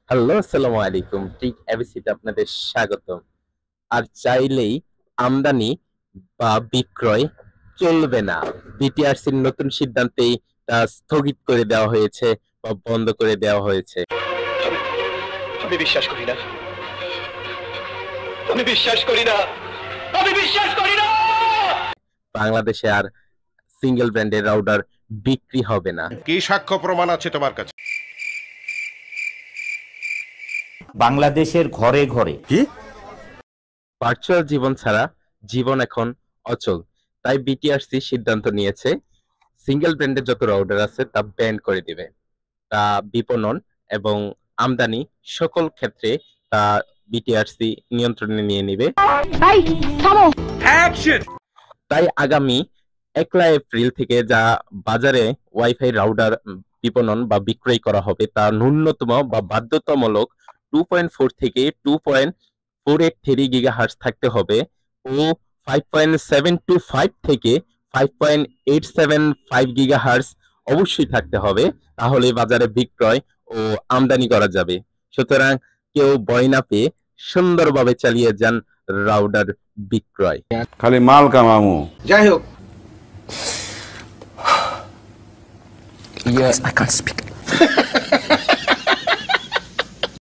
Hello, আসসালামু আলাইকুম। ঠিক এবিসিতে আপনাদের স্বাগতম। আর চাইলেই আমদানি বা বিক্রয় চলবে না। বিটিআরসির নতুন সিদ্ধান্তেই তা স্থগিত করে দেওয়া হয়েছে বা বন্ধ করে দেওয়া হয়েছে। আমি আমি বিশ্বাস করি না। আমি বিশ্বাস করি না। আমি বিশ্বাস করি না। বাংলাদেশে আর সিঙ্গেল ব্র্যান্ডের রাউটার বিক্রি হবে না। কি সাক্ষ্য প্রমাণ আছে তোমার কাছে? বাংলাদেশের ঘরে ঘরে ভার্চুয়াল জীবন ছাড়া জীবন এখন অচল। তাই বিটিআরসি সিদ্ধান্ত নিয়েছে সিঙ্গেল ব্র্যান্ডের যত রাউটার আছে তা ব্যান করে দিবে। তা বিপণন এবং আমদানি সকল ক্ষেত্রে তা বিটিআরসি নিয়ন্ত্রণে নিয়ে নিবে। তাই আগামী 1 এপ্রিল থেকে যা বাজারে ওয়াইফাই রাউটার বিপণন বা বিক্রয় করা হবে তা ন্যূনতম বা বাধ্যতামূলক 2.4 থেকে 2.483 গিগাহার্টজ থাকতে হবে ও 5.725 থেকে 5.875 গিগাহার্টজ অবশ্যই থাকতে হবে। তাহলে বাজারে বিক্রয় ও আমদানি করা যাবে। সুতরাং কেউ ভয় না পেয়ে সুন্দরভাবে চালিয়ে যান রাউটার বিক্রয়। খালি মাল কামামু। যাই হোক, I can't speak.